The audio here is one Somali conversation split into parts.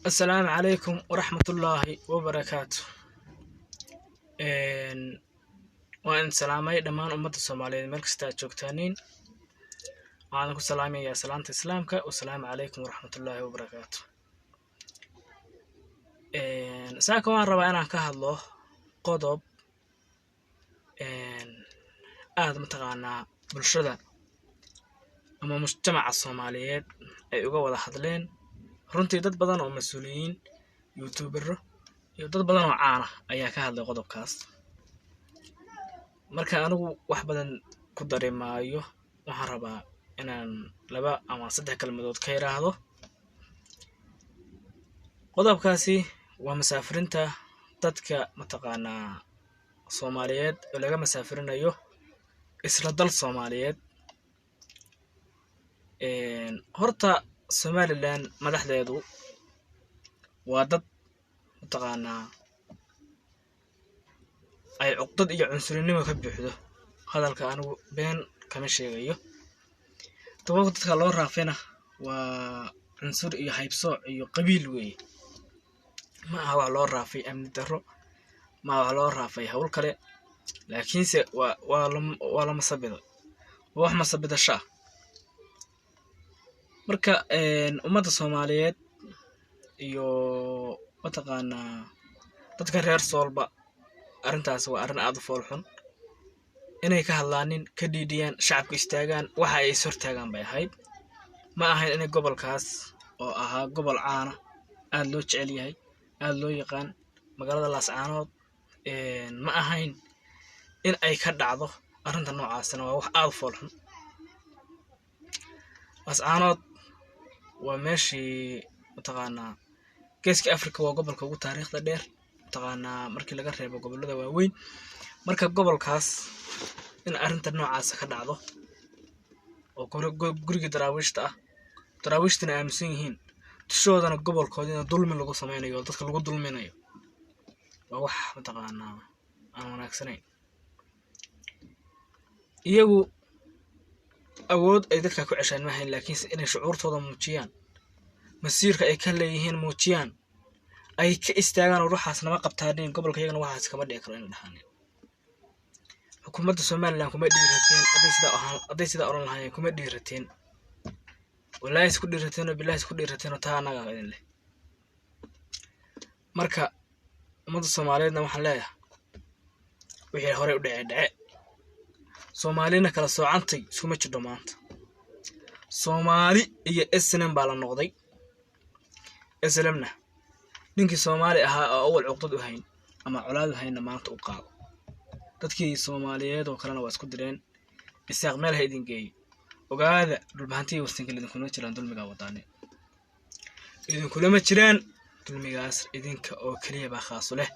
السلام عليكم ورحمة الله وبركاته. وأن سلامي دمان أمة الصومالية مركز تاجوكتانين. وعليكم السلام يا سلامة إسلامك والسلام عليكم ورحمة الله وبركاته. ساكو عن ربعنا كهالله قضب متقانا بالشدة أما مجتمع الصوماليات أي ولا حضلين runtii dad badan oo mas'uuliyiin YouTuber iyo dad badan oo caan ah ayaa ka hadlay qodobkaas marka anigu wax badan ku dareemayo waxaan rabaa inaan laba ama saddex kalmadood ka yiraahdo qodobkaasi waa masaafirinta dadka mataqaanaa Soomaaliyeed oo laga masaafirinayo isla dal Soomaaliyeed horta Somaliland madaxdeedu waa dad mataqaanaa ay cuqdad iyo cunsurinimo ka buuxdo hadalka anigu been kama sheegayo sababta dadka loo raafina waa cunsur iyo haybsooc iyo qabiil weey ma aha wax loo raafay amni darro ma aha wax loo raafay hawl kale laakiinse waa la masabido wax masabidasha marka ummadda Soomaaliyeed iyo mataqaanaa dadka reer Soolba arintaas waa arin aad u foolxun inay ka hadlaanin ka dhiidiyaan shacabka istaagaan waxa ay soo taagan bay ahayd ma ahayn in gobolkaas oo ahaa gobol caan ah aad loo jecel yahay aad loo yaqaan magaalada Laascaanood ma ahayn in ay ka dhacdo arinta noocaasna waa wax aad u foolxun Laascaanood waa meeshii mataqaanaa geeska Afrika waa gobolka ugu taariikhda dheer mataqaanaa markii laga reebo gobolada waaweyn marka gobolkaas in arinta noocaas ka dhacdo oo guriga daraawiishta aaminsan yihiin tishoodana gobolkoodina dulmi lagu sameeyo dadka lagu dulminayo waa wax mataqaanaa aan wanaagsanayn iyagu awood ay dadka ku ceshaan ma hayn laakiin inay shucuurtooda muujiyaan masiirka ay ka leeyihiin muujiyaan ay ka istaagaan ruuxaas nama qabtaadeen gobolka iyagana waxaas kama dhici karo in dhaxaan xukuumadda Soomaaliland kuma dhiirateen haday sida oran lahaayeen kuma dhiirateen wallahi isku dhiirateen oo billahi isku dhiirateen oo taa anaga idin leh marka ummadda Soomaaliyeedna waxaan leeyahay wixii hore u dhacay Soomaalina kala soocantay isuma jiro maanta Soomaali iyo SNM baa la noqday SNMna ninkii Soomaali ahaa oo awal cuqdad u hayn ama colaad u hayn maanta u qaado dadkii Soomaaliyeed oo kalena waa isku direen isaaq meel idin geey ogaada dhulbaantii wastanka idin kuna jiraan dulmiga wadaane idin kula ma jiraan dulmigaas idinka oo kaliya ba khaas leh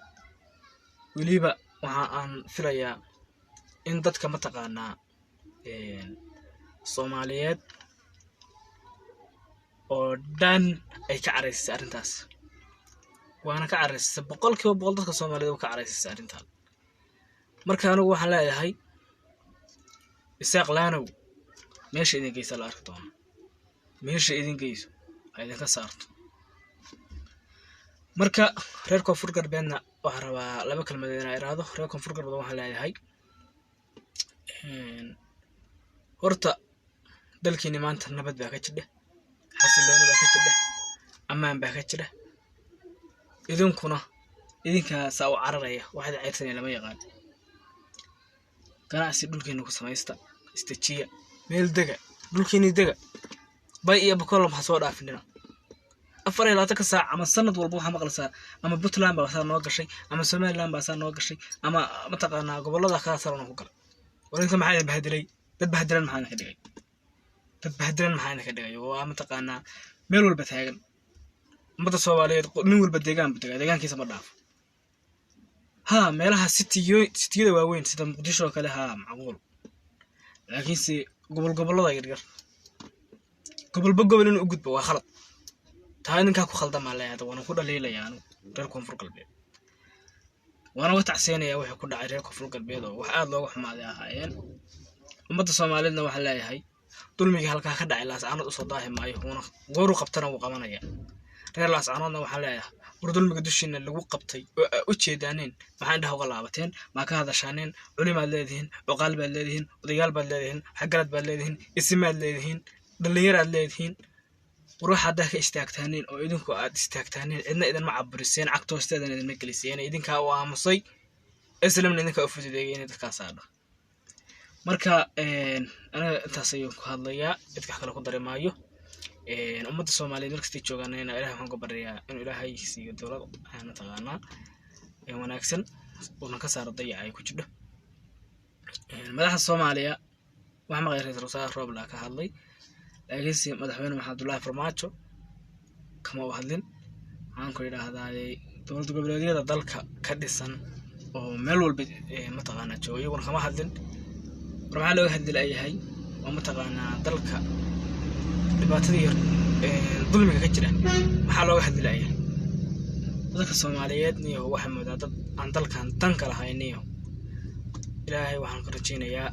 waliba waxa aan filayaa in dadka mataqaanaa Soomaaliyeed oo dhan ay ka caraysay arintaas waana ka caraysay boqolkiiba boqol dadka Soomaaliyeed oo ka caraysay arintan marka anigu waxaan leeyahay isaaq laanow meesha idin geysa la arki doono meesha idin geyso ay idin ka saarto marka reer Koonfur Galbeedna waxaan rabaa laba kalmadood inaan iraahdo reer Koonfur Galbeed waxaan leeyahay horta dalkiina maanta nabad baa ka jira xasilooni baa ka jira ammaan baa ka jira idinka saa u cararaya waxaad ceyrsanay lama yaqaan ganacsi dhulkeena ku sameeysta istajiya meel dega dhulkeena dega bay iyo bakool ma soo dhaafinina 24 saac ama sanad walba waxa maqlaysaa ama Puntland baa saa noo gashay ama Somaliland baa saa noo gashay ama mataqaanaa gobolada kala saarno ku galay warinta maxay bahadilay dad bahadilan maxay ka dhigay waa mataqaanaa meel walba taagan ummadda Soomaaliyeed nin walba deegaankiisa ma dhaafo meelaha city-yada waaweyn sida Muqdisho kale macquul laakiin si gobolada yaryar gobol in u gudbo waa khalad taa ninka ku khaldama leeyahay waana ku dhaliilayaa reer Koonfur Galbeed waana wax tacsiinaya wixii ku dhacay reer Koonfur Galbeed oo wax aad looga xumaaday ahaayeen ummadda Soomaaliyeedna waxa leeyahay dulmiga halka ka dhacay Laascaanood u soo daahay maayo goor u qabtana uu qabanaya reer laascaanoodna waxaan leeyahay war dulmiga dushiina lagu qabtay oo u jeedaaneen maxaa indhaha uga laabateen maa ka hadashaaneen culimaad leedihiin cuqaal baad leedihiin odayaal baad leedihiin xagarad baad leedihiin isimaad leedihiin dhalinyaraad leedihiin war wax haddaa ka istaagtaaneen oo idinku aad istaagtaaneen cidna idinma caburiseen cagta hoosteedana idinma geliseen idinkaa u aamusay islamna idinkaa u fududeeyay inay dadkaa saadho marka aniga intaas ayuu ku hadlayaa cid wax kale ku dari maayo ummadda Soomaaliyeed markastay joogaan ilaahay waxaan ku baryaa inuu ilaahay siiyo dowlad aan taqaanaa wanaagsan oo ka saaro dayaca ay ku jidho madaxda Soomaaliya waxa maqay ra'iisul wasaare Roble ka hadlay laakiin madaxweyne Maxamed Abdullaahi Farmaajo kama u hadlin waxaan ku yiraahdaa dowlad goboleedyada dalka ka dhisan oo meel walba ma taqaanaa joogo iyaguna kama hadlin waxaa loo hadlayahay oo ma taqaanaa dalka dhibaatadii dulmiga ka jira maxaa looga hadlayaa dadka Soomaaliyeed niyo waxa moodaa dad aan dalkan tan kala hayniyo ilaahay waxaan ka rajaynayaa